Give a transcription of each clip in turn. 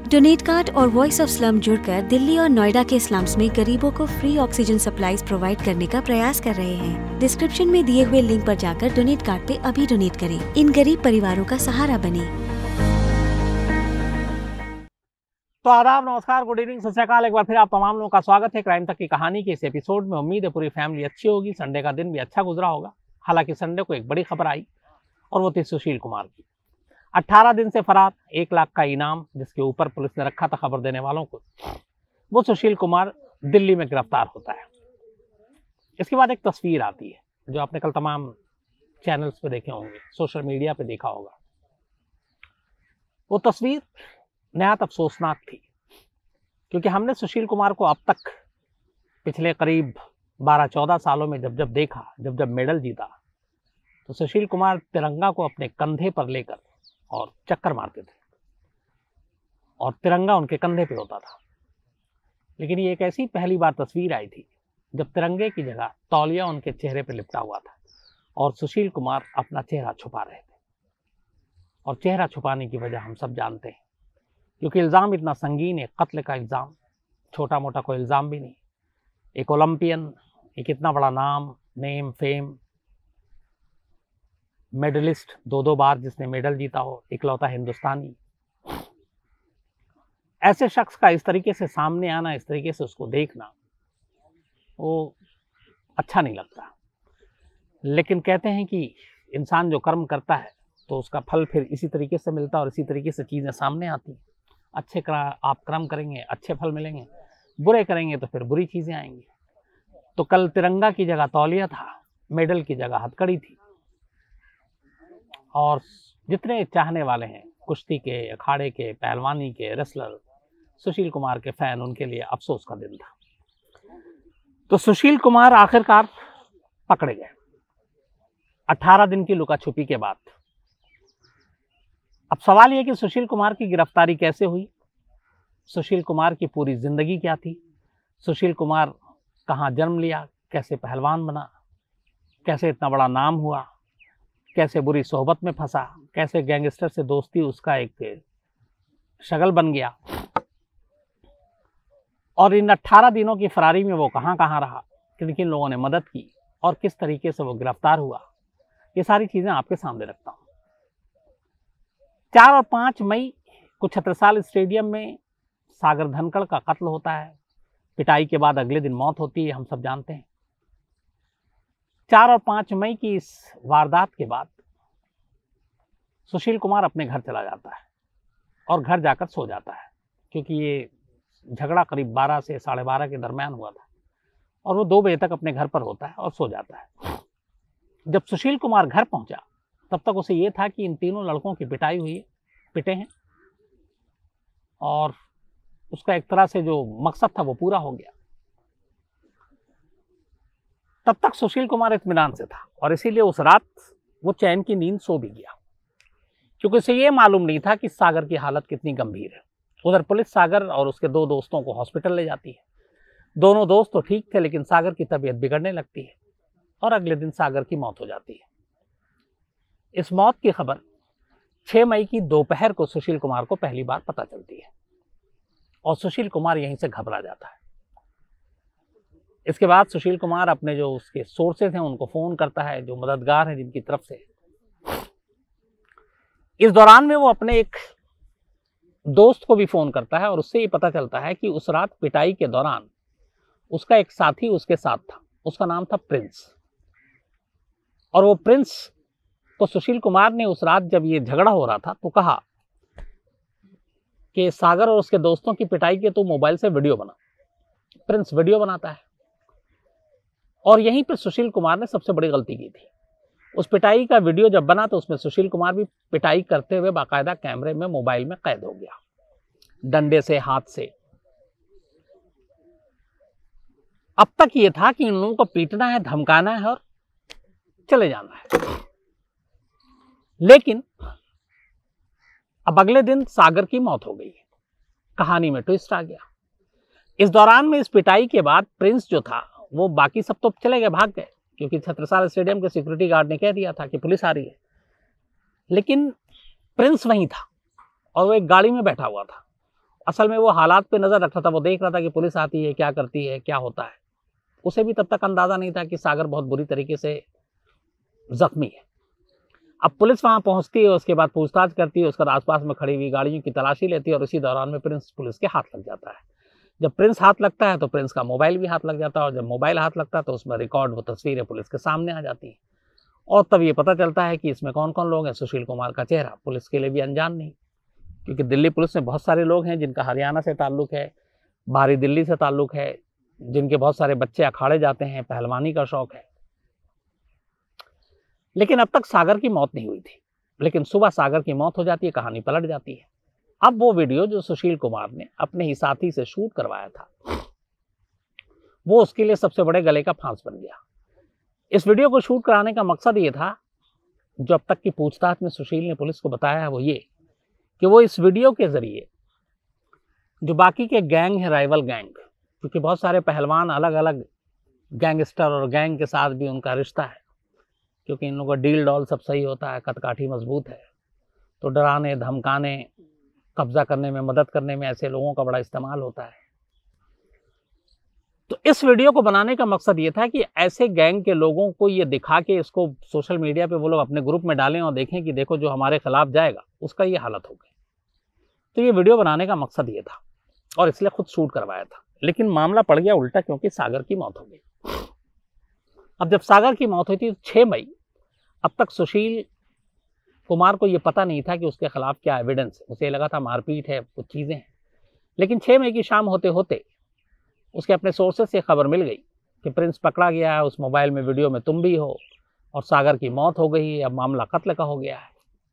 Donate card और voice of slum जुड़कर दिल्ली और नोएडा के स्लम्स में गरीबों को फ्री ऑक्सीजन सप्लाईज प्रोवाइड करने का प्रयास कर रहे हैं। डिस्क्रिप्शन में दिए हुए लिंक पर जाकर डोनेट कार्ड पे अभी डोनेट करें। इन गरीब परिवारों का सहारा बने। तो आदाब, नमस्कार, गुड इवनिंग, सत श्री अकाल। एक बार फिर आप तमाम लोगों का स्वागत है क्राइम तक की कहानी के इस एपिसोड में। उम्मीद है पूरी फैमिली अच्छी होगी। संडे का दिन भी अच्छा गुजरा होगा। हालांकि संडे को एक बड़ी खबर आई और वो थी सुशील कुमार की। 18 दिन से फरार, 1 लाख का इनाम जिसके ऊपर पुलिस ने रखा था खबर देने वालों को, वो सुशील कुमार दिल्ली में गिरफ्तार होता है। इसके बाद एक तस्वीर आती है जो आपने कल तमाम चैनल्स पे देखे होंगे, सोशल मीडिया पे देखा होगा। वो तस्वीर नहायत अफसोसनाक थी, क्योंकि हमने सुशील कुमार को अब तक पिछले करीब 12-14 सालों में जब देखा, जब मेडल जीता, तो सुशील कुमार तिरंगा को अपने कंधे पर लेकर और चक्कर मारते थे और तिरंगा उनके कंधे पे होता था। लेकिन ये एक ऐसी पहली बार तस्वीर आई थी जब तिरंगे की जगह तौलिया उनके चेहरे पे लिपटा हुआ था और सुशील कुमार अपना चेहरा छुपा रहे थे। और चेहरा छुपाने की वजह हम सब जानते हैं, क्योंकि इल्ज़ाम इतना संगीन है, कत्ल का इल्ज़ाम, छोटा मोटा कोई इल्ज़ाम भी नहीं। एक ओलंपियन, एक इतना बड़ा नाम, नेम, फेम, मेडलिस्ट, 2 बार जिसने मेडल जीता हो, इकलौता हिंदुस्तानी, ऐसे शख्स का इस तरीके से सामने आना, इस तरीके से उसको देखना, वो अच्छा नहीं लगता। लेकिन कहते हैं कि इंसान जो कर्म करता है तो उसका फल फिर इसी तरीके से मिलता है और इसी तरीके से चीज़ें सामने आती हैं। अच्छे आप कर्म करेंगे, अच्छे फल मिलेंगे, बुरे करेंगे तो फिर बुरी चीज़ें आएंगी। तो कल तिरंगा की जगह तौलिया था, मेडल की जगह हथकड़ी थी। और जितने चाहने वाले हैं कुश्ती के, अखाड़े के, पहलवानी के, रेसलर, सुशील कुमार के फैन, उनके लिए अफसोस का दिन था। तो सुशील कुमार आखिरकार पकड़े गए 18 दिन की लुका छुपी के बाद। अब सवाल यह कि सुशील कुमार की गिरफ्तारी कैसे हुई, सुशील कुमार की पूरी जिंदगी क्या थी, सुशील कुमार कहाँ जन्म लिया, कैसे पहलवान बना, कैसे इतना बड़ा नाम हुआ, कैसे बुरी सोहबत में फंसा, कैसे गैंगस्टर से दोस्ती उसका एक शगल बन गया, और इन 18 दिनों की फरारी में वो कहाँ रहा, किन किन लोगों ने मदद की और किस तरीके से वो गिरफ्तार हुआ, ये सारी चीज़ें आपके सामने रखता हूँ। 4 और 5 मई को छत्रसाल स्टेडियम में सागर धनखड़ का कत्ल होता है। पिटाई के बाद अगले दिन मौत होती है, हम सब जानते हैं। 4 और 5 मई की इस वारदात के बाद सुशील कुमार अपने घर चला जाता है और घर जाकर सो जाता है, क्योंकि ये झगड़ा करीब 12 से 12:30 के दरमियान हुआ था और वो 2 बजे तक अपने घर पर होता है और सो जाता है। जब सुशील कुमार घर पहुंचा तब तक उसे ये था कि इन तीनों लड़कों की पिटाई हुई है, पिटे हैं, और उसका एक तरह से जो मकसद था वो पूरा हो गया। तब तक सुशील कुमार इत्मीनान से था और इसीलिए उस रात वो चैन की नींद सो भी गया, क्योंकि उसे ये मालूम नहीं था कि सागर की हालत कितनी गंभीर है। उधर पुलिस सागर और उसके 2 दोस्तों को हॉस्पिटल ले जाती है। दोनों दोस्त तो ठीक थे, लेकिन सागर की तबीयत बिगड़ने लगती है और अगले दिन सागर की मौत हो जाती है। इस मौत की खबर 6 मई की दोपहर को सुशील कुमार को पहली बार पता चलती है और सुशील कुमार यहीं से घबरा जाता है। इसके बाद सुशील कुमार अपने जो उसके सोर्सेज हैं उनको फ़ोन करता है, जो मददगार हैं जिनकी तरफ से। इस दौरान में वो अपने एक दोस्त को भी फ़ोन करता है और उससे ये पता चलता है कि उस रात पिटाई के दौरान उसका एक साथी उसके साथ था, उसका नाम था प्रिंस। और वो प्रिंस को सुशील कुमार ने उस रात जब ये झगड़ा हो रहा था तो कहा कि सागर और उसके दोस्तों की पिटाई के तो मोबाइल से वीडियो बना। प्रिंस वीडियो बनाता है और यहीं पर सुशील कुमार ने सबसे बड़ी गलती की थी। उस पिटाई का वीडियो जब बना तो उसमें सुशील कुमार भी पिटाई करते हुए बाकायदा कैमरे में, मोबाइल में कैद हो गया, डंडे से, हाथ से। अब तक ये था कि इन लोगों को पीटना है, धमकाना है और चले जाना है। लेकिन अब अगले दिन सागर की मौत हो गई। कहानी में ट्विस्ट आ गया। इस दौरान में इस पिटाई के बाद प्रिंस जो था वो, बाकी सब तो चले गए, भाग गए, क्योंकि छत्रसाल स्टेडियम के सिक्योरिटी गार्ड ने कह दिया था कि पुलिस आ रही है। लेकिन प्रिंस वहीं था और वो एक गाड़ी में बैठा हुआ था असल में वो हालात पे नज़र रख रहा था, वो देख रहा था कि पुलिस आती है, क्या करती है, क्या होता है। उसे भी तब तक अंदाज़ा नहीं था कि सागर बहुत बुरी तरीके से जख्मी है। अब पुलिस वहाँ पहुँचती है, उसके बाद पूछताछ करती है, उसके बाद आसपास में खड़ी हुई गाड़ियों की तलाशी लेती है और इसी दौरान में प्रिंस पुलिस के हाथ लग जाता है। जब प्रिंस हाथ लगता है तो प्रिंस का मोबाइल भी हाथ लग जाता है और जब मोबाइल हाथ लगता है तो उसमें रिकॉर्ड वो तस्वीरें पुलिस के सामने आ जाती हैं और तब ये पता चलता है कि इसमें कौन कौन लोग हैं। सुशील कुमार का चेहरा पुलिस के लिए भी अनजान नहीं, क्योंकि दिल्ली पुलिस में बहुत सारे लोग हैं जिनका हरियाणा से ताल्लुक़ है, बाहरी दिल्ली से ताल्लुक़ है, जिनके बहुत सारे बच्चे अखाड़े जाते हैं, पहलवानी का शौक़ है। लेकिन अब तक सागर की मौत नहीं हुई थी, लेकिन सुबह सागर की मौत हो जाती है, कहानी पलट जाती है। अब वो वीडियो जो सुशील कुमार ने अपने ही साथी से शूट करवाया था, वो उसके लिए सबसे बड़े गले का फांस बन गया। इस वीडियो को शूट कराने का मकसद ये था, जो अब तक की पूछताछ में सुशील ने पुलिस को बताया है, वो ये कि वो इस वीडियो के जरिए जो बाकी के गैंग है, राइवल गैंग, क्योंकि बहुत सारे पहलवान अलग अलग गैंगस्टर और गैंग के साथ भी उनका रिश्ता है, क्योंकि इन लोगों का डील डॉल सब सही होता है, कदकाठी मजबूत है, तो डराने धमकाने कब्जा करने में, मदद करने में ऐसे लोगों का बड़ा इस्तेमाल होता है। तो इस वीडियो को बनाने का मकसद ये था कि ऐसे गैंग के लोगों को ये दिखा के इसको सोशल मीडिया पे वो लोग अपने ग्रुप में डालें और देखें कि देखो जो हमारे खिलाफ जाएगा उसका ये हालत हो गई। तो ये वीडियो बनाने का मकसद ये था और इसलिए खुद शूट करवाया था। लेकिन मामला पड़ गया उल्टा, क्योंकि सागर की मौत हो गई। अब जब सागर की मौत हुई थी 6 मई, अब तक सुशील कुमार को ये पता नहीं था कि उसके खिलाफ क्या एविडेंस है। उसे लगा था मारपीट है, कुछ चीज़ें हैं। लेकिन 6 मई की शाम होते होते उसके अपने सोर्सेस से खबर मिल गई कि प्रिंस पकड़ा गया है, उस मोबाइल में वीडियो में तुम भी हो और सागर की मौत हो गई है, अब मामला कत्ल का हो गया है।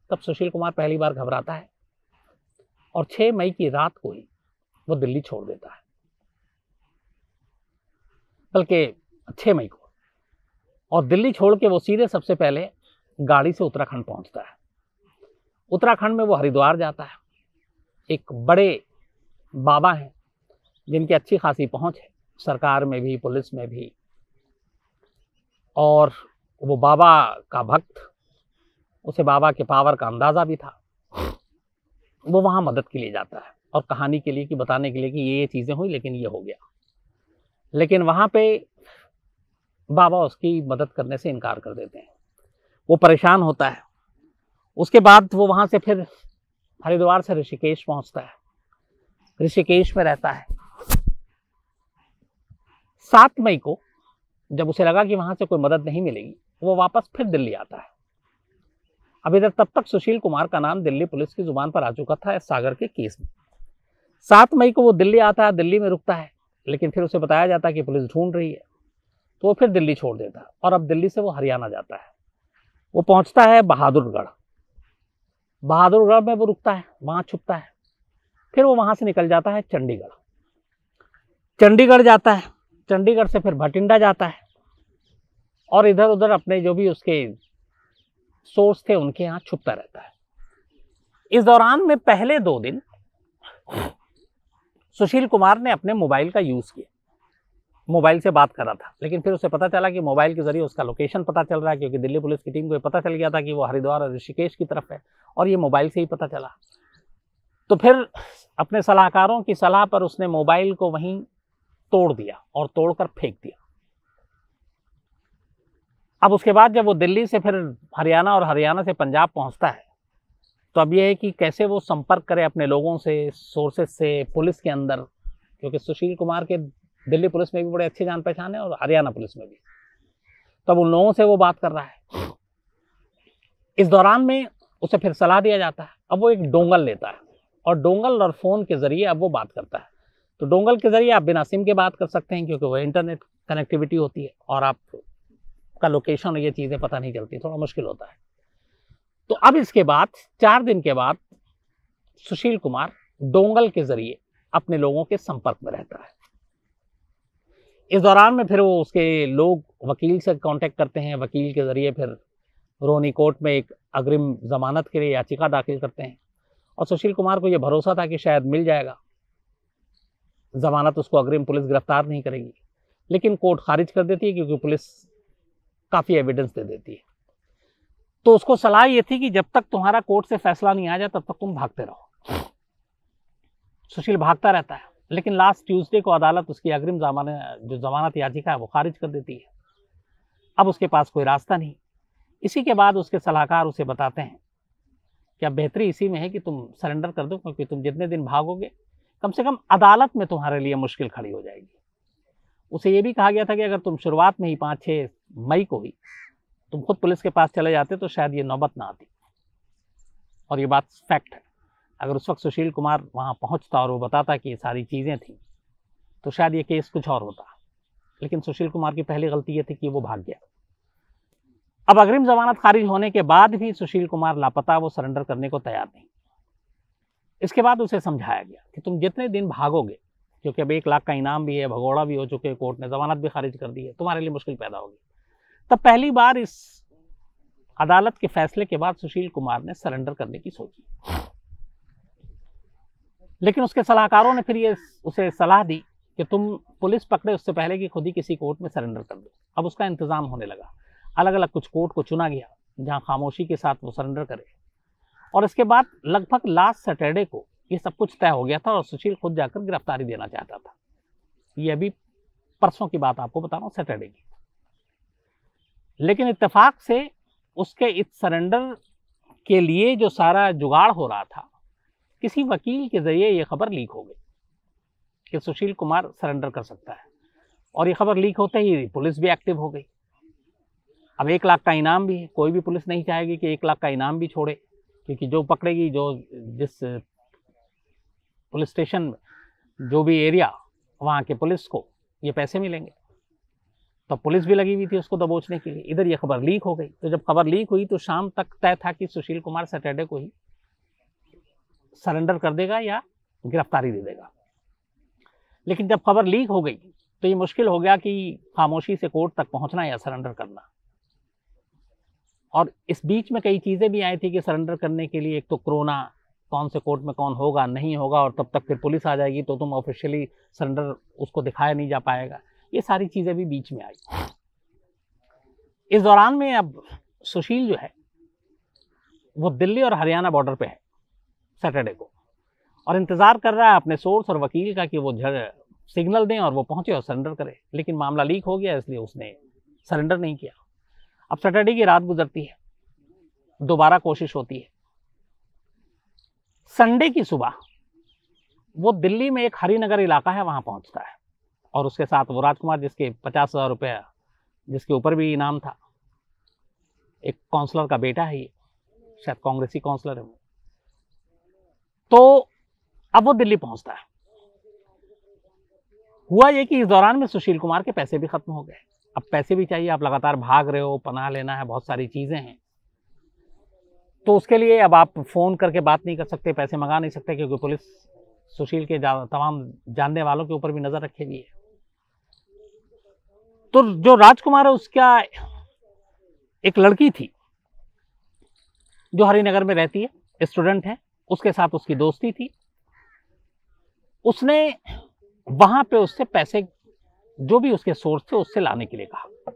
तब सुशील कुमार पहली बार घबराता है और 6 मई की रात को ही वो दिल्ली छोड़ देता है, बल्कि 6 मई को। और दिल्ली छोड़ के वो सीधे सबसे पहले गाड़ी से उत्तराखंड पहुंचता है। उत्तराखंड में वो हरिद्वार जाता है। एक बड़े बाबा हैं जिनकी अच्छी खासी पहुंच है सरकार में भी, पुलिस में भी, और वो बाबा का भक्त, उसे बाबा के पावर का अंदाज़ा भी था। वो वहाँ मदद के लिए जाता है और कहानी के लिए, कि बताने के लिए कि ये चीज़ें हुई लेकिन ये हो गया। लेकिन वहाँ पे बाबा उसकी मदद करने से इनकार कर देते हैं। वो परेशान होता है। उसके बाद वो वहाँ से फिर हरिद्वार से ऋषिकेश पहुँचता है, ऋषिकेश में रहता है। 7 मई को जब उसे लगा कि वहाँ से कोई मदद नहीं मिलेगी, वो वापस फिर दिल्ली आता है। अब इधर तब तक सुशील कुमार का नाम दिल्ली पुलिस की जुबान पर आ चुका था सागर के केस में। 7 मई को वो दिल्ली आता है, दिल्ली में रुकता है, लेकिन फिर उसे बताया जाता है कि पुलिस ढूंढ रही है, तो वो फिर दिल्ली छोड़ देता है और अब दिल्ली से वो हरियाणा जाता है। वो पहुंचता है बहादुरगढ़। बहादुरगढ़ में वो रुकता है, वहाँ छुपता है। फिर वो वहाँ से निकल जाता है चंडीगढ़। चंडीगढ़ जाता है, चंडीगढ़ से फिर भटिंडा जाता है और इधर उधर अपने जो भी उसके सोर्स थे उनके यहाँ छुपता रहता है। इस दौरान में पहले 2 दिन सुशील कुमार ने अपने मोबाइल का यूज़ किया, मोबाइल से बात कर रहा था। लेकिन फिर उसे पता चला कि मोबाइल के जरिए उसका लोकेशन पता चल रहा है, क्योंकि दिल्ली पुलिस की टीम को पता चल गया था कि वो हरिद्वार और ऋषिकेश की तरफ है और ये मोबाइल से ही पता चला। तो फिर अपने सलाहकारों की सलाह पर उसने मोबाइल को वहीं तोड़ दिया और तोड़कर फेंक दिया। अब उसके बाद जब वो दिल्ली से फिर हरियाणा और हरियाणा से पंजाब पहुंचता है, तो अब यह है कि कैसे वो संपर्क करे अपने लोगों से, सोर्सेस से, पुलिस के अंदर, क्योंकि सुशील कुमार के दिल्ली पुलिस में भी बड़े अच्छे जान पहचान है और हरियाणा पुलिस में भी। तब उन लोगों से वो बात कर रहा है। इस दौरान में उसे फिर सलाह दिया जाता है। अब वो एक डोंगल लेता है और डोंगल और फ़ोन के ज़रिए अब वो बात करता है। तो डोंगल के ज़रिए आप बिना सिम के बात कर सकते हैं, क्योंकि वो इंटरनेट कनेक्टिविटी होती है और आपका लोकेशन और ये चीज़ें पता नहीं चलती, थोड़ा मुश्किल होता है। तो अब इसके बाद 4 दिन के बाद सुशील कुमार डोंगल के ज़रिए अपने लोगों के संपर्क में रहता है। इस दौरान में फिर वो उसके लोग वकील से कांटेक्ट करते हैं, वकील के ज़रिए फिर रोनी कोर्ट में एक अग्रिम ज़मानत के लिए याचिका दाखिल करते हैं और सुशील कुमार को ये भरोसा था कि शायद मिल जाएगा ज़मानत, उसको अग्रिम पुलिस गिरफ्तार नहीं करेगी। लेकिन कोर्ट खारिज कर देती है, क्योंकि पुलिस काफ़ी एविडेंस दे देती है। तो उसको सलाह ये थी कि जब तक तुम्हारा कोर्ट से फैसला नहीं आ जाए तब तक तुम भागते रहो। सुशील भागता रहता है, लेकिन लास्ट ट्यूसडे को अदालत उसकी अग्रिम जमानत याचिका है वो खारिज कर देती है। अब उसके पास कोई रास्ता नहीं। इसी के बाद उसके सलाहकार उसे बताते हैं कि अब बेहतरी इसी में है कि तुम सरेंडर कर दो, क्योंकि तुम जितने दिन भागोगे कम से कम अदालत में तुम्हारे लिए मुश्किल खड़ी हो जाएगी। उसे ये भी कहा गया था कि अगर तुम शुरुआत में ही 5-6 मई को ही तुम खुद पुलिस के पास चले जाते तो शायद ये नौबत ना आती। और ये बात फैक्ट है। अगर उस वक्त सुशील कुमार वहाँ पहुँचता और वो बताता कि ये सारी चीज़ें थी तो शायद ये केस कुछ और होता। लेकिन सुशील कुमार की पहली गलती ये थी कि वो भाग गया। अब अग्रिम जमानत खारिज होने के बाद भी सुशील कुमार लापता, वो सरेंडर करने को तैयार नहीं। इसके बाद उसे समझाया गया कि तुम जितने दिन भागोगे, क्योंकि अब 1 लाख का इनाम भी है, भगोड़ा भी हो चुके, कोर्ट ने जमानत भी खारिज कर दी है, तुम्हारे लिए मुश्किल पैदा होगी। तब पहली बार इस अदालत के फैसले के बाद सुशील कुमार ने सरेंडर करने की सोची। लेकिन उसके सलाहकारों ने फिर ये उसे सलाह दी कि तुम पुलिस पकड़े उससे पहले कि खुद ही किसी कोर्ट में सरेंडर कर दो। अब उसका इंतजाम होने लगा। अलग अलग कुछ कोर्ट को चुना गया जहां खामोशी के साथ वो सरेंडर करे। और इसके बाद लगभग लास्ट सैटरडे को ये सब कुछ तय हो गया था और सुशील खुद जाकर गिरफ्तारी देना चाहता था। ये अभी परसों की बात आपको बता रहा हूँ, सैटरडे की। लेकिन इत्तेफाक से उसके इस सरेंडर के लिए जो सारा जुगाड़ हो रहा था, किसी वकील के जरिए ये खबर लीक हो गई कि सुशील कुमार सरेंडर कर सकता है। और ये खबर लीक होते ही पुलिस भी एक्टिव हो गई। अब 1 लाख का इनाम भी है, कोई भी पुलिस नहीं चाहेगी कि 1 लाख का इनाम भी छोड़े, क्योंकि जो पकड़ेगी, जिस पुलिस स्टेशन में, जो भी एरिया, वहाँ के पुलिस को ये पैसे मिलेंगे। तो पुलिस भी लगी हुई थी उसको दबोचने के लिए। इधर ये खबर लीक हो गई। तो जब खबर लीक हुई तो शाम तक तय था कि सुशील कुमार सैटरडे को ही सरेंडर कर देगा या गिरफ्तारी दे देगा। लेकिन जब खबर लीक हो गई तो ये मुश्किल हो गया कि खामोशी से कोर्ट तक पहुंचना या सरेंडर करना। और इस बीच में कई चीज़ें भी आई थी कि सरेंडर करने के लिए, एक तो कोरोना, कौन से कोर्ट में कौन होगा नहीं होगा, और तब तक फिर पुलिस आ जाएगी तो तुम ऑफिशियली सरेंडर उसको दिखाया नहीं जा पाएगा। ये सारी चीज़ें भी बीच में आई। इस दौरान में अब सुशील जो है वो दिल्ली और हरियाणा बॉर्डर पे है सैटरडे को, और इंतज़ार कर रहा है अपने सोर्स और वकील का कि वो सिग्नल दें और वो पहुंचे और सरेंडर करे। लेकिन मामला लीक हो गया, इसलिए उसने सरेंडर नहीं किया। अब सैटरडे की रात गुजरती है, दोबारा कोशिश होती है। संडे की सुबह वो दिल्ली में एक हरिनगर इलाका है, वहां पहुंचता है और उसके साथ वो राजकुमार, जिसके 50,000 रुपये, जिसके ऊपर भी इनाम था, एक काउंसलर का बेटा है, ये शायद कांग्रेसी काउंसलर है वो। तो अब वो दिल्ली पहुंचता है। हुआ ये कि इस दौरान में सुशील कुमार के पैसे भी खत्म हो गए। अब पैसे भी चाहिए, आप लगातार भाग रहे हो, पनाह लेना है, बहुत सारी चीजें हैं। तो उसके लिए अब आप फोन करके बात नहीं कर सकते, पैसे मंगा नहीं सकते, क्योंकि पुलिस सुशील के तमाम जानने वालों के ऊपर भी नजर रखे हुई है। तो जो राजकुमार है, उसका एक लड़की थी जो हरिनगर में रहती है, स्टूडेंट है, उसके साथ उसकी दोस्ती थी। उसने वहां पे उससे पैसे, जो भी उसके सोर्स थे, उससे लाने के लिए कहा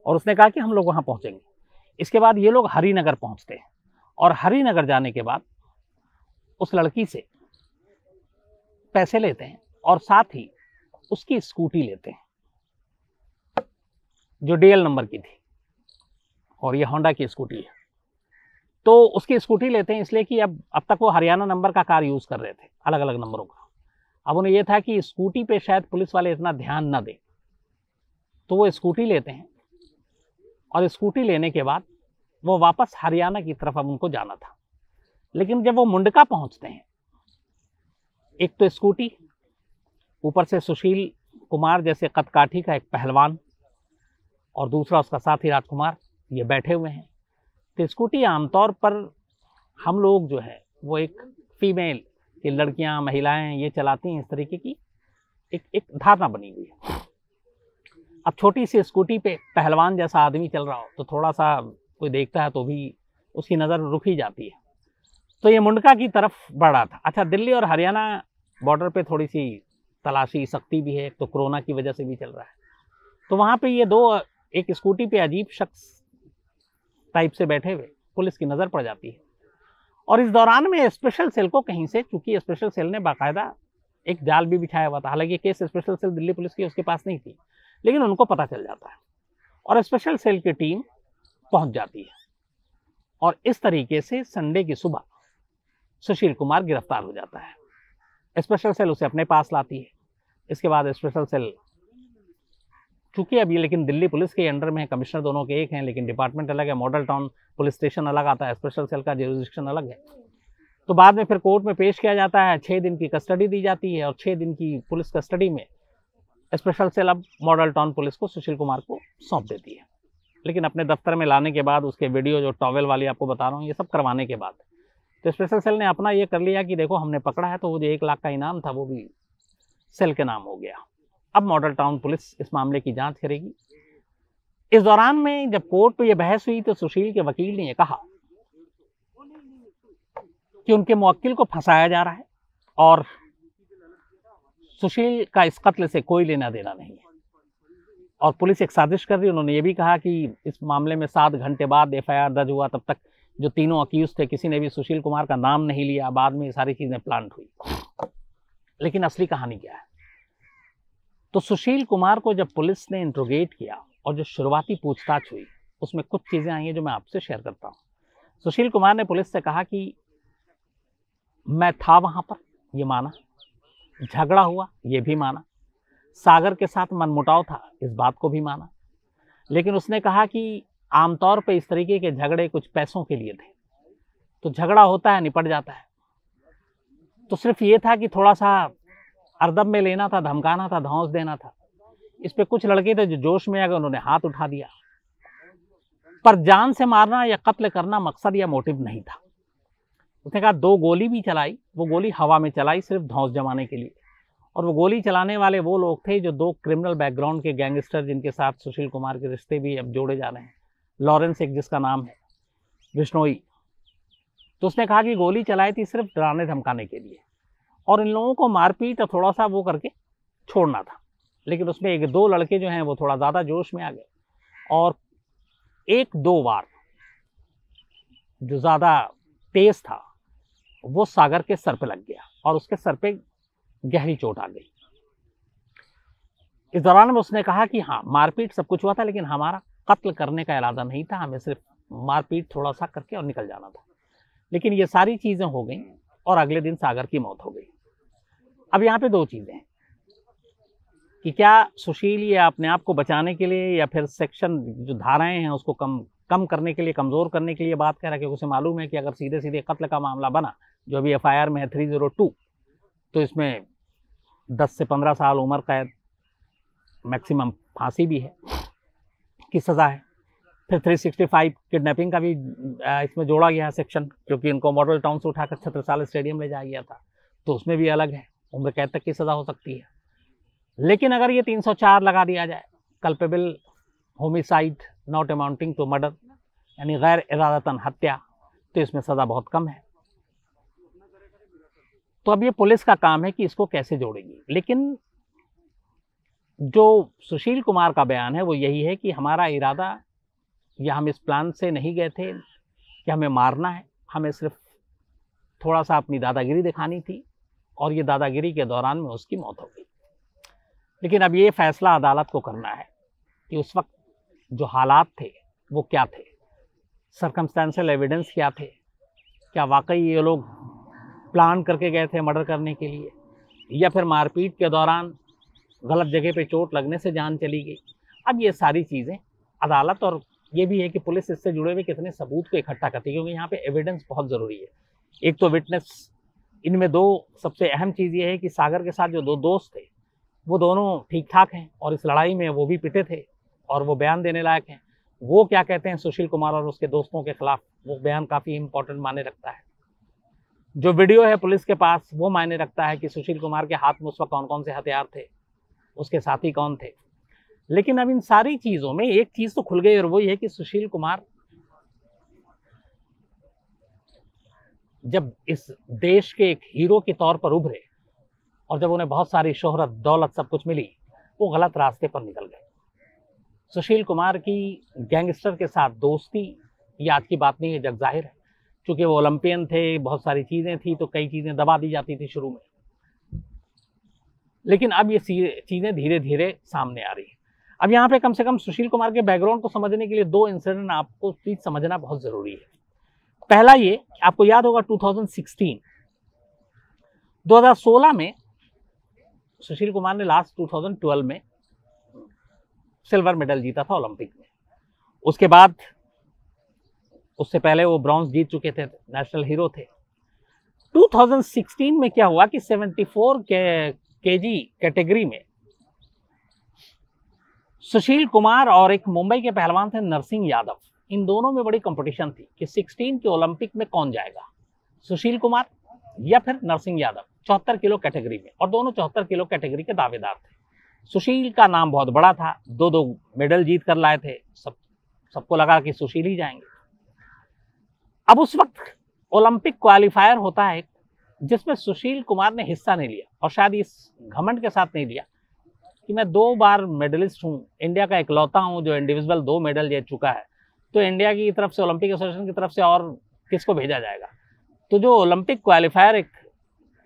और उसने कहा कि हम लोग वहां पहुंचेंगे। इसके बाद ये लोग हरिनगर पहुंचते हैं और हरिनगर जाने के बाद उस लड़की से पैसे लेते हैं और साथ ही उसकी स्कूटी लेते हैं जो DL नंबर की थी, और ये होंडा की स्कूटी है। तो उसकी स्कूटी लेते हैं इसलिए कि अब तक वो हरियाणा नंबर का कार यूज कर रहे थे, अलग अलग नंबरों का। अब उन्हें यह था कि स्कूटी पे शायद पुलिस वाले इतना ध्यान न दें, तो वो स्कूटी लेते हैं और स्कूटी लेने के बाद वो वापस हरियाणा की तरफ अब उनको जाना था। लेकिन जब वो मुंडका पहुंचते हैं, एक तो स्कूटी, ऊपर से सुशील कुमार जैसे कदकाठी का एक पहलवान और दूसरा उसका साथी राजकुमार, ये बैठे हुए हैं। तो स्कूटी आमतौर पर हम लोग जो है वो एक फीमेल कि लड़कियां, महिलाएं ये चलाती हैं, इस तरीके की एक धारणा बनी हुई है। अब छोटी सी स्कूटी पे पहलवान जैसा आदमी चल रहा हो तो थोड़ा सा कोई देखता है तो भी उसकी नज़र रुक ही जाती है। तो ये मुंडका की तरफ बढ़ रहा था। अच्छा, दिल्ली और हरियाणा बॉर्डर पे थोड़ी सी तलाशी सख्ती भी है, एक तो कोरोना की वजह से भी चल रहा है। तो वहाँ पे ये दो, एक स्कूटी पे अजीब शख्स टाइप से बैठे हुए, पुलिस की नज़र पड़ जाती है। और इस दौरान में स्पेशल सेल को कहीं से, चूंकि स्पेशल सेल ने बाकायदा एक जाल भी बिछाया हुआ था। हालांकि case special cell Delhi police की उसके पास नहीं थी, लेकिन उनको पता चल जाता है और स्पेशल सेल की टीम पहुंच जाती है और इस तरीके से संडे की सुबह सुशील कुमार गिरफ्तार हो जाता है। स्पेशल सेल उसे अपने पास लाती है। इसके बाद स्पेशल सेल, चूंकि अब ये लेकिन दिल्ली पुलिस के अंडर में है, कमिश्नर दोनों के एक हैं, लेकिन डिपार्टमेंट अलग है, मॉडल टाउन पुलिस स्टेशन अलग आता है, स्पेशल सेल का जुरिसडिक्शन अलग है। तो बाद में फिर कोर्ट में पेश किया जाता है, 6 दिन की कस्टडी दी जाती है और 6 दिन की पुलिस कस्टडी में स्पेशल सेल अब मॉडल टाउन पुलिस को सुशील कुमार को सौंप देती है। लेकिन अपने दफ्तर में लाने के बाद उसके वीडियो जो टॉवेल वाली आपको बता रहा हूँ, ये सब करवाने के बाद तो स्पेशल सेल ने अपना ये कर लिया कि देखो हमने पकड़ा है, तो वो जो 1 लाख का इनाम था वो भी सेल के नाम हो गया। अब मॉडल टाउन पुलिस इस मामले की जांच करेगी। इस दौरान में जब कोर्ट में ये बहस हुई तो सुशील के वकील ने ये कहा कि उनके मुवक्किल को फंसाया जा रहा है और सुशील का इस कत्ल से कोई लेना देना नहीं है और पुलिस एक साजिश कर रही है। उन्होंने ये भी कहा कि इस मामले में 7 घंटे बाद एफआईआर दर्ज हुआ, तब तक जो तीनों अक्यूज थे किसी ने भी सुशील कुमार का नाम नहीं लिया। बाद में ये सारी चीजें प्लांट हुई, लेकिन असली कहानी क्या है? तो सुशील कुमार को जब पुलिस ने इंट्रोगेट किया और जो शुरुआती पूछताछ हुई उसमें कुछ चीजें आई हैं जो मैं आपसे शेयर करता हूँ। सुशील कुमार ने पुलिस से कहा कि मैं था वहां पर, ये माना, झगड़ा हुआ ये भी माना, सागर के साथ मनमुटाव था इस बात को भी माना, लेकिन उसने कहा कि आमतौर पे इस तरीके के झगड़े कुछ पैसों के लिए थे, तो झगड़ा होता है निपट जाता है, तो सिर्फ ये था कि थोड़ा सा अर्दब में लेना था, धमकाना था, धौंस देना था। इस पे कुछ लड़के थे जो जोश में आ गए, उन्होंने हाथ उठा दिया, पर जान से मारना या कत्ल करना मकसद या मोटिव नहीं था। उसने कहा 2 गोली भी चलाई, वो गोली हवा में चलाई सिर्फ धौंस जमाने के लिए, और वो गोली चलाने वाले वो लोग थे जो 2 क्रिमिनल बैकग्राउंड के गैंगस्टर जिनके साथ सुशील कुमार के रिश्ते भी अब जोड़े जा रहे हैं। लॉरेंस एक जिसका नाम है, बिश्नोई। तो उसने कहा कि गोली चलाई थी सिर्फ डराने धमकाने के लिए और इन लोगों को मारपीट और थोड़ा सा वो करके छोड़ना था। लेकिन उसमें 1-2 लड़के जो हैं वो थोड़ा ज़्यादा जोश में आ गए और 1-2 बार जो ज़्यादा तेज था वो सागर के सर पे लग गया और उसके सर पे गहरी चोट आ गई। इस दौरान में उसने कहा कि हाँ, मारपीट सब कुछ हुआ था, लेकिन हमारा कत्ल करने का इरादा नहीं था, हमें सिर्फ मारपीट थोड़ा सा करके और निकल जाना था। लेकिन ये सारी चीज़ें हो गई और अगले दिन सागर की मौत हो गई। अब यहाँ पे 2 चीज़ें हैं कि क्या सुशील ये अपने आप को बचाने के लिए या फिर सेक्शन जो धाराएं हैं उसको कम करने के लिए, कमज़ोर करने के लिए बात कर रहा है, क्योंकि उसे मालूम है कि अगर सीधे सीधे कत्ल का मामला बना, जो अभी एफआईआर में है 302, तो इसमें 10 से 15 साल उम्र कैद, मैक्सिमम फांसी भी है की सज़ा है। फिर 365 किडनैपिंग का भी इसमें जोड़ा गया है सेक्शन, क्योंकि इनको मॉडल टाउन से उठाकर छत्रसाल स्टेडियम ले जाया गया था, तो उसमें भी अलग है, उम्र कैद तक की सज़ा हो सकती है। लेकिन अगर ये 304 लगा दिया जाए, culpable homicide not amounting to murder, यानी गैर इरादतन हत्या, तो इसमें सज़ा बहुत कम है। तो अब ये पुलिस का काम है कि इसको कैसे जोड़ेगी। लेकिन जो सुशील कुमार का बयान है वो यही है कि हमारा इरादा या हम इस प्लान से नहीं गए थे कि हमें मारना है, हमें सिर्फ थोड़ा सा अपनी दादागिरी दिखानी थी और ये दादागिरी के दौरान में उसकी मौत हो गई। लेकिन अब ये फैसला अदालत को करना है कि उस वक्त जो हालात थे वो क्या थे, सर्कमस्टेंशियल एविडेंस क्या थे, क्या वाकई ये लोग प्लान करके गए थे मर्डर करने के लिए, या फिर मारपीट के दौरान गलत जगह पे चोट लगने से जान चली गई। अब ये सारी चीज़ें अदालत, और ये भी है कि पुलिस इससे जुड़े हुए कितने सबूत को इकट्ठा करती है, क्योंकि यहाँ पे एविडेंस बहुत ज़रूरी है। एक तो विटनेस, इनमें 2 सबसे अहम चीज़ ये है कि सागर के साथ जो 2 दोस्त थे वो दोनों ठीक ठाक हैं और इस लड़ाई में वो भी पिटे थे और वो बयान देने लायक हैं। वो क्या कहते हैं सुशील कुमार और उसके दोस्तों के खिलाफ, वो बयान काफ़ी इंपॉर्टेंट माने रखता है। जो वीडियो है पुलिस के पास वो मायने रखता है कि सुशील कुमार के हाथ में उस वक्त कौन कौन से हथियार थे, उसके साथी कौन थे। लेकिन अब इन सारी चीज़ों में एक चीज़ तो खुल गई और वो ये है कि सुशील कुमार जब इस देश के एक हीरो के तौर पर उभरे और जब उन्हें बहुत सारी शोहरत, दौलत, सब कुछ मिली, वो गलत रास्ते पर निकल गए। सुशील कुमार की गैंगस्टर के साथ दोस्ती ये आज की बात नहीं है, जग जाहिर है, क्योंकि वो ओलंपियन थे, बहुत सारी चीज़ें थी, तो कई चीज़ें दबा दी जाती थी शुरू में। लेकिन अब ये चीज़ें धीरे धीरे सामने आ रही हैं। अब यहाँ पे कम से कम सुशील कुमार के बैकग्राउंड को समझने के लिए 2 इंसिडेंट आपको प्लीज समझना बहुत ज़रूरी है। पहला ये, आपको याद होगा 2016 में सुशील कुमार ने लास्ट 2012 में सिल्वर मेडल जीता था ओलंपिक में। उसके बाद उससे पहले वो ब्रॉन्ज जीत चुके थे, नेशनल हीरो थे। 2016 में क्या हुआ कि 74 केजी कैटेगरी में सुशील कुमार और एक मुंबई के पहलवान थे नरसिंह यादव, इन दोनों में बड़ी कंपटीशन थी कि 16 के ओलंपिक में कौन जाएगा, सुशील कुमार या फिर नरसिंह यादव, 74 किलो कैटेगरी में। और दोनों 74 किलो कैटेगरी के दावेदार थे। सुशील का नाम बहुत बड़ा था, 2 मेडल जीत कर लाए थे, सबको लगा कि सुशील ही जाएंगे। अब उस वक्त ओलंपिक क्वालिफायर होता है जिसमें सुशील कुमार ने हिस्सा नहीं लिया, और शायद इस घमंड के साथ नहीं लिया कि मैं 2 बार मेडलिस्ट हूँ, इंडिया का इकलौता हूँ जो इंडिविजुअल 2 मेडल जीत चुका है, तो इंडिया की तरफ से, ओलंपिक एसोसिएशन की तरफ से और किसको भेजा जाएगा। तो जो ओलंपिक क्वालिफायर एक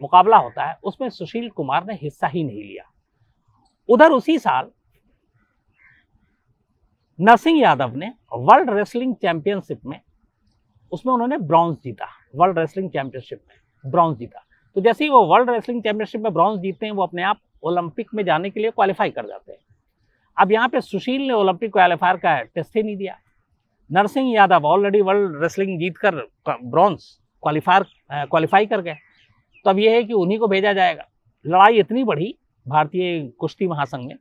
मुकाबला होता है उसमें सुशील कुमार ने हिस्सा ही नहीं लिया। उधर उसी साल नरसिंह यादव ने वर्ल्ड रेसलिंग चैंपियनशिप में, उसमें उन्होंने ब्रॉन्ज जीता, वर्ल्ड रेसलिंग चैंपियनशिप में ब्रॉन्ज जीता। तो जैसे ही वो वर्ल्ड रेसलिंग चैंपियनशिप में ब्रॉन्ज जीतते हैं, वो अपने आप ओलंपिक में जाने के लिए क्वालिफाई कर जाते हैं। अब यहाँ पे सुशील ने ओलंपिक क्वालिफायर का टेस्ट ही नहीं दिया। Narsingh Yadav already world wrestling जीतकर ब्रॉन्ज क्वालिफाई कर गए, तो अब ये है कि उन्हीं को भेजा जाएगा। लड़ाई इतनी बढ़ी भारतीय कुश्ती महासंघ में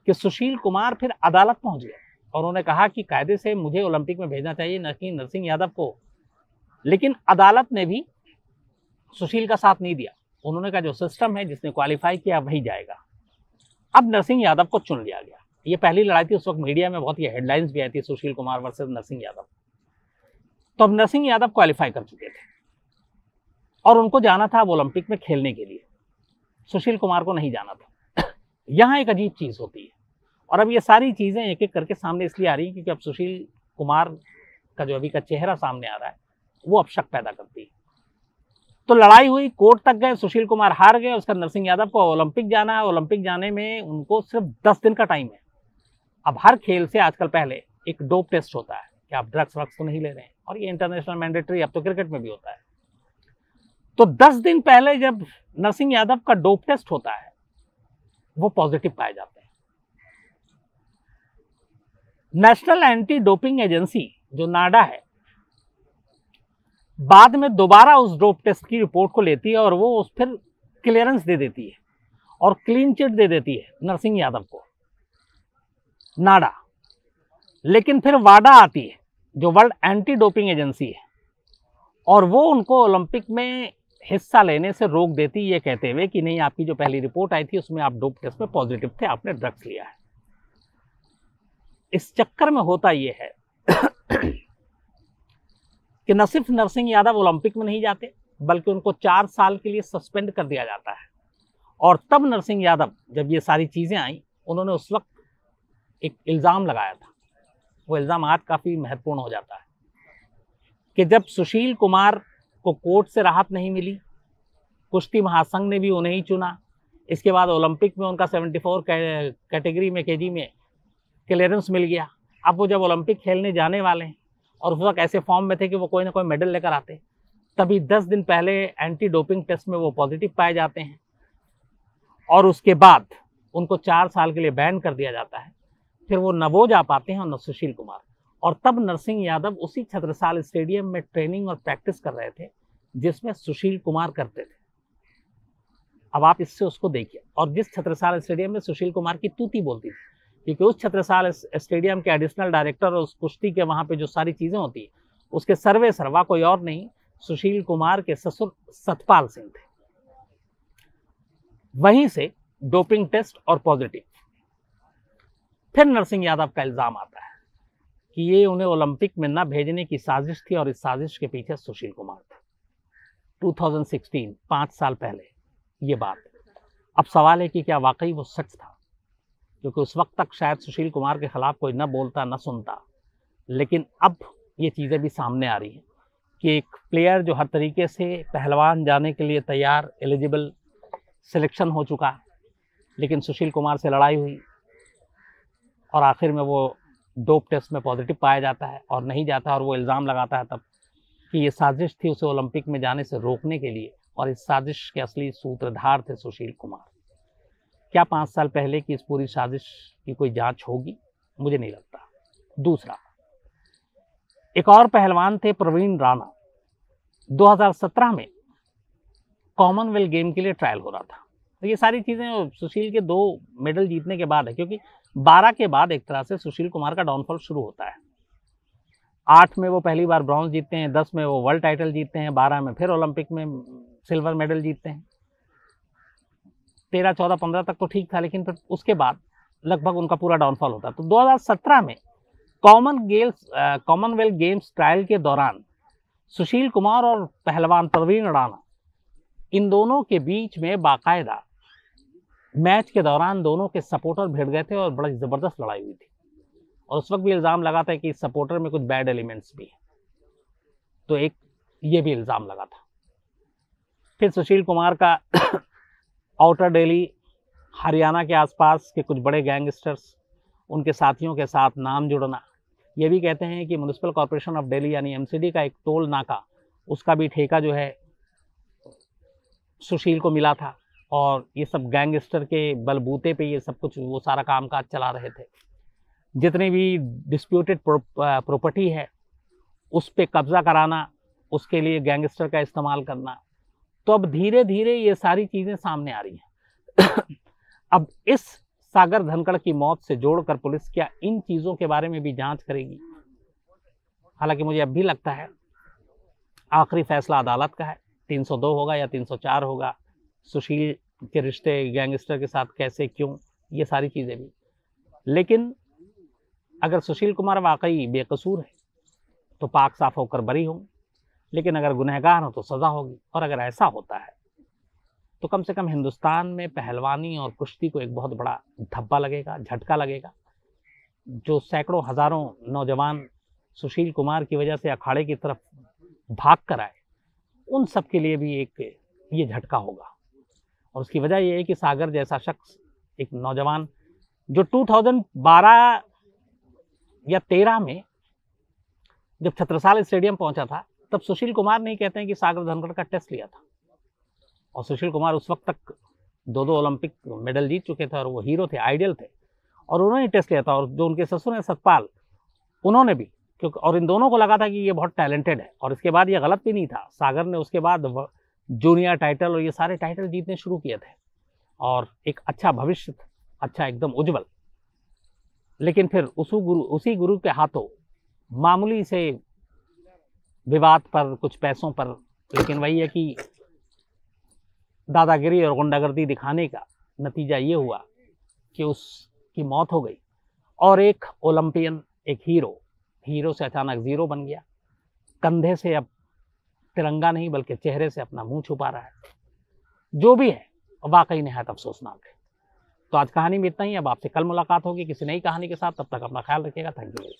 कि सुशील कुमार फिर अदालत पहुंच गए और उन्होंने कहा कि कायदे से मुझे ओलंपिक में भेजना चाहिए, न कि नरसिंह यादव को। लेकिन अदालत ने भी सुशील का साथ नहीं दिया। उन्होंने कहा जो सिस्टम है, जिसने क्वालिफाई किया वही जाएगा। अब नरसिंह यादव को चुन लिया गया। ये पहली लड़ाई थी, उस वक्त मीडिया में बहुत ही हेडलाइंस भी आई थी, सुशील कुमार वर्सेस नरसिंह यादव। तो अब नरसिंह यादव क्वालिफाई कर चुके थे और उनको जाना था अब ओलंपिक में खेलने के लिए, सुशील कुमार को नहीं जाना था। यहाँ एक अजीब चीज़ होती है, और अब ये सारी चीज़ें एक एक करके सामने इसलिए आ रही हैं क्योंकि अब सुशील कुमार का जो अभी का चेहरा सामने आ रहा है वो अब शक पैदा करती है। तो लड़ाई हुई, कोर्ट तक गए, सुशील कुमार हार गए। उसका नरसिंह यादव को ओलंपिक जाना है। ओलंपिक जाने में उनको सिर्फ 10 दिन का टाइम है। अब हर खेल से आजकल पहले एक डोप टेस्ट होता है कि आप ड्रग्स वग्स तो नहीं ले रहे हैं, और ये इंटरनेशनल मैंडेटरी, अब तो क्रिकेट में भी होता है। तो 10 दिन पहले जब नरसिंह यादव का डोप टेस्ट होता है वो पॉजिटिव पाए जाते हैं। नेशनल एंटी डोपिंग एजेंसी जो नाडा है, बाद में दोबारा उस डोप टेस्ट की रिपोर्ट को लेती है और वो उस फिर क्लियरेंस दे देती है और क्लीन चिट दे देती है नरसिंह यादव को, नाडा। लेकिन फिर वाडा आती है जो वर्ल्ड एंटी डोपिंग एजेंसी है, और वो उनको ओलंपिक में हिस्सा लेने से रोक देती, ये कहते हुए कि नहीं, आपकी जो पहली रिपोर्ट आई थी उसमें आप डोप टेस्ट में पॉजिटिव थे, आपने ड्रग्स लिया है। इस चक्कर में होता ये है कि न सिर्फ नरसिंह यादव ओलंपिक में नहीं जाते, बल्कि उनको 4 साल के लिए सस्पेंड कर दिया जाता है। और तब नरसिंह यादव, जब ये सारी चीज़ें आई, उन्होंने उस वक्त एक इल्ज़ाम लगाया था। वो इल्ज़ाम आज काफ़ी महत्वपूर्ण हो जाता है कि जब सुशील कुमार को कोर्ट से राहत नहीं मिली, कुश्ती महासंघ ने भी उन्हें ही चुना, इसके बाद ओलंपिक में उनका 74 कैटेगरी में केजी में क्लियरेंस मिल गया। अब वो जब ओलंपिक खेलने जाने वाले हैं और उस वक्त ऐसे फॉर्म में थे कि वो कोई ना कोई मेडल लेकर आते, तभी 10 दिन पहले एंटी डोपिंग टेस्ट में वो पॉजिटिव पाए जाते हैं और उसके बाद उनको 4 साल के लिए बैन कर दिया जाता है। फिर वो न वो जा पाते हैं और न सुशील कुमार। और तब नरसिंह यादव उसी छत्रसाल स्टेडियम में ट्रेनिंग और प्रैक्टिस कर रहे थे जिसमें सुशील कुमार करते थे। अब आप इससे उसको देखिए, और जिस छत्रसाल स्टेडियम में सुशील कुमार की तूती बोलती थी, क्योंकि उस छत्रसाल स्टेडियम के एडिशनल डायरेक्टर और उस कुश्ती के वहाँ पे जो सारी चीज़ें होती है उसके सर्वे सर्वा कोई और नहीं, सुशील कुमार के ससुर सतपाल सिंह थे। वहीं से डोपिंग टेस्ट और पॉजिटिव। फिर नरसिंह यादव का इल्ज़ाम आता है कि ये उन्हें ओलंपिक में न भेजने की साजिश थी और इस साजिश के पीछे सुशील कुमार थे। 2016, 5 साल पहले ये बात। अब सवाल है कि क्या वाकई वो सच था, क्योंकि उस वक्त तक शायद सुशील कुमार के खिलाफ कोई न बोलता न सुनता, लेकिन अब ये चीज़ें भी सामने आ रही हैं कि एक प्लेयर जो हर तरीके से पहलवान जाने के लिए तैयार, एलिजिबल, सिलेक्शन हो चुका, लेकिन सुशील कुमार से लड़ाई हुई और आखिर में वो डोप टेस्ट में पॉजिटिव पाया जाता है और नहीं जाता, और वो इल्ज़ाम लगाता है तब कि ये साजिश थी उसे ओलंपिक में जाने से रोकने के लिए, और इस साजिश के असली सूत्रधार थे सुशील कुमार। क्या 5 साल पहले की इस पूरी साजिश की कोई जांच होगी? मुझे नहीं लगता। दूसरा, एक और पहलवान थे प्रवीण राणा। 2017 में कॉमनवेल्थ गेम के लिए ट्रायल हो रहा था। तो ये सारी चीज़ें सुशील के 2 मेडल जीतने के बाद है, क्योंकि 12 के बाद एक तरह से सुशील कुमार का डाउनफॉल शुरू होता है। 8 में वो पहली बार ब्रॉन्ज जीतते हैं, 10 में वो वर्ल्ड टाइटल जीतते हैं, 12 में फिर ओलंपिक में सिल्वर मेडल जीतते हैं। 13, 14, 15 तक तो ठीक था, लेकिन फिर उसके बाद लगभग उनका पूरा डाउनफॉल होता है। तो 2017 में कॉमनवेल्थ गेम्स ट्रायल के दौरान सुशील कुमार और पहलवान प्रवीण राणा, इन दोनों के बीच में बाकायदा मैच के दौरान दोनों के सपोर्टर भिड़ गए थे और बड़ी ज़बरदस्त लड़ाई हुई थी, और उस वक्त भी इल्ज़ाम लगा था कि इस सपोर्टर में कुछ बैड एलिमेंट्स भी हैं। तो एक ये भी इल्ज़ाम लगा था। फिर सुशील कुमार का आउटर दिल्ली, हरियाणा के आसपास के कुछ बड़े गैंगस्टर्स, उनके साथियों के साथ नाम जुड़ना। ये भी कहते हैं कि म्युनिसिपल कॉरपोरेशन ऑफ दिल्ली यानी एमसीडी का एक टोल नाका, उसका भी ठेका जो है सुशील को मिला था, और ये सब गैंगस्टर के बलबूते पे ये सब कुछ वो सारा कामकाज चला रहे थे। जितनी भी डिस्प्यूटेड प्रॉपर्टी है उस पे कब्जा कराना, उसके लिए गैंगस्टर का इस्तेमाल करना। तो अब धीरे धीरे ये सारी चीज़ें सामने आ रही हैं। अब इस सागर धनखड़ की मौत से जोड़कर पुलिस क्या इन चीज़ों के बारे में भी जांच करेगी? हालांकि मुझे अब भी लगता है आखिरी फैसला अदालत का है, 302 होगा या 304 होगा, सुशील के रिश्ते गैंगस्टर के साथ कैसे, क्यों, ये सारी चीज़ें भी। लेकिन अगर सुशील कुमार वाकई बेकसूर है तो पाक साफ होकर बरी होंगे, लेकिन अगर गुनहगार हो तो सज़ा होगी। और अगर ऐसा होता है तो कम से कम हिंदुस्तान में पहलवानी और कुश्ती को एक बहुत बड़ा धब्बा लगेगा, झटका लगेगा। जो सैकड़ों हज़ारों नौजवान सुशील कुमार की वजह से अखाड़े की तरफ भाग कर आए, उन सब के लिए भी एक ये झटका होगा। और उसकी वजह ये है कि सागर जैसा शख्स, एक नौजवान जो 2012 या 13 में जब छत्रसाल स्टेडियम पहुंचा था, तब सुशील कुमार नहीं कहते हैं कि सागर धनखड़ का टेस्ट लिया था। और सुशील कुमार उस वक्त तक 2 ओलंपिक मेडल जीत चुके थे और वो हीरो थे, आइडियल थे, और उन्होंने टेस्ट लिया था। और जो उनके ससुर हैं सतपाल, उन्होंने भी, क्योंकि और इन दोनों को लगा था कि ये बहुत टैलेंटेड है। और इसके बाद ये गलत भी नहीं था, सागर ने उसके बाद जूनियर टाइटल और ये सारे टाइटल जीतने शुरू किए थे, और एक अच्छा भविष्य था, अच्छा एकदम उज्जवल। लेकिन फिर उसी गुरु के हाथों मामूली से विवाद पर, कुछ पैसों पर, लेकिन वही है कि दादागिरी और गुंडागर्दी दिखाने का नतीजा ये हुआ कि उसकी मौत हो गई, और एक ओलंपियन, एक हीरो से अचानक जीरो बन गया। कंधे से अब तिरंगा नहीं बल्कि चेहरे से अपना मुंह छुपा रहा है। जो भी है वाकई निहायत अफसोसनाक है। तो आज कहानी में इतना ही। अब आपसे कल मुलाकात होगी किसी नई कहानी के साथ। तब तक अपना ख्याल रखिएगा। Thank you.